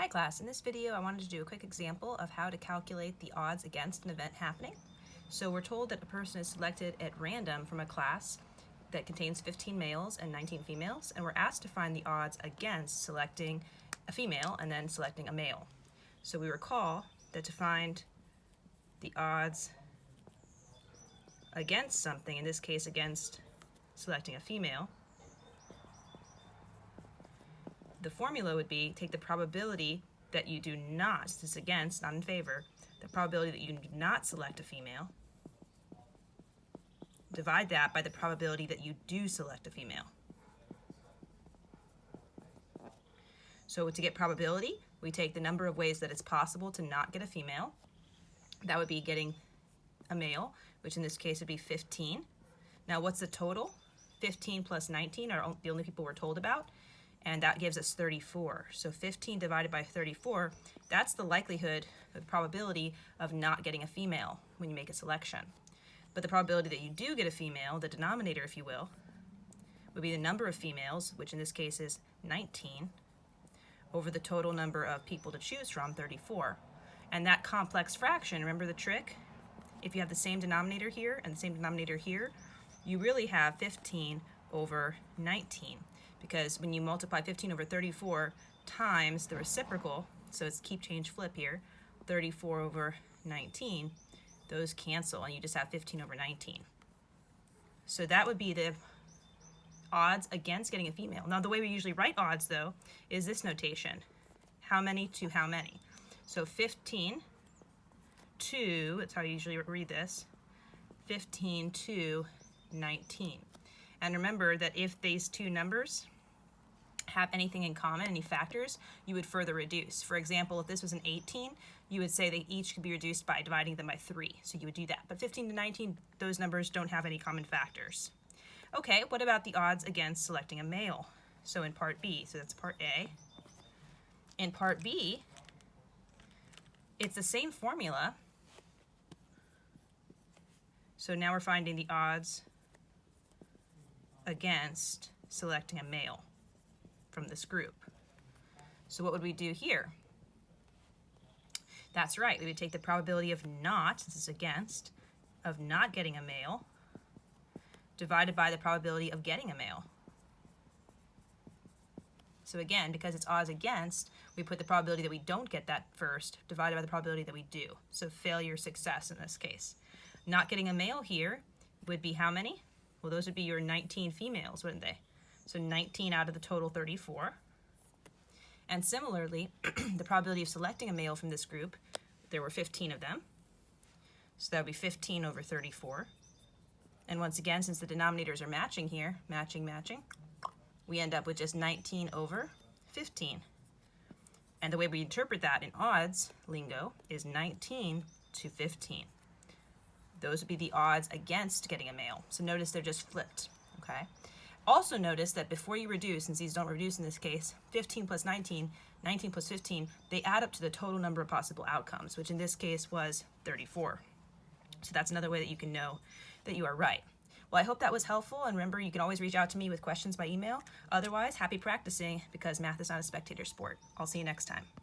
Hi class, in this video I wanted to do a quick example of how to calculate the odds against an event happening. So we're told that a person is selected at random from a class that contains 15 males and 19 females, and we're asked to find the odds against selecting a female and then selecting a male. So we recall that to find the odds against something, in this case against selecting a female, the formula would be take the probability that you do not, this is against, not in favor, the probability that you do not select a female, divide that by the probability that you do select a female. So to get probability, we take the number of ways that it's possible to not get a female. That would be getting a male, which in this case would be 15. Now what's the total? 15 plus 19 are the only people we're told about, and that gives us 34. So 15 divided by 34, that's the likelihood, the probability of not getting a female when you make a selection. But the probability that you do get a female, the denominator if you will, would be the number of females, which in this case is 19, over the total number of people to choose from, 34. And that complex fraction, remember the trick? If you have the same denominator here and the same denominator here, you really have 15 over 19. Because when you multiply 15 over 34 times the reciprocal, so it's keep, change, flip here, 34 over 19, those cancel and you just have 15 over 19. So that would be the odds against getting a female. Now the way we usually write odds though is this notation, how many to how many. So 15 to, that's how you usually read this, 15 to 19. And remember that if these two numbers have anything in common, any factors, you would further reduce. For example, if this was an 18, you would say they each could be reduced by dividing them by 3. So you would do that. But 15 to 19, those numbers don't have any common factors. Okay, what about the odds against selecting a male? So in part B, so that's part A. In part B, it's the same formula. So now we're finding the odds against selecting a male from this group. So what would we do here? That's right, we would take the probability of not, this is against, of not getting a male, divided by the probability of getting a male. So again, because it's odds against, we put the probability that we don't get that first, divided by the probability that we do. So failure, success in this case. Not getting a male here would be how many? Well, those would be your 19 females, wouldn't they? So 19 out of the total 34. And similarly, the probability of selecting a male from this group, there were 15 of them. So that would be 15 over 34. And once again, since the denominators are matching here, matching, we end up with just 19 over 15. And the way we interpret that in odds lingo is 19 to 15. Those would be the odds against getting a male. So notice they're just flipped, okay? Also notice that before you reduce, since these don't reduce in this case, 15 plus 19, 19 plus 15, they add up to the total number of possible outcomes, which in this case was 34. So that's another way that you can know that you are right. Well, I hope that was helpful, and remember, you can always reach out to me with questions by email. Otherwise, happy practicing, because math is not a spectator sport. I'll see you next time.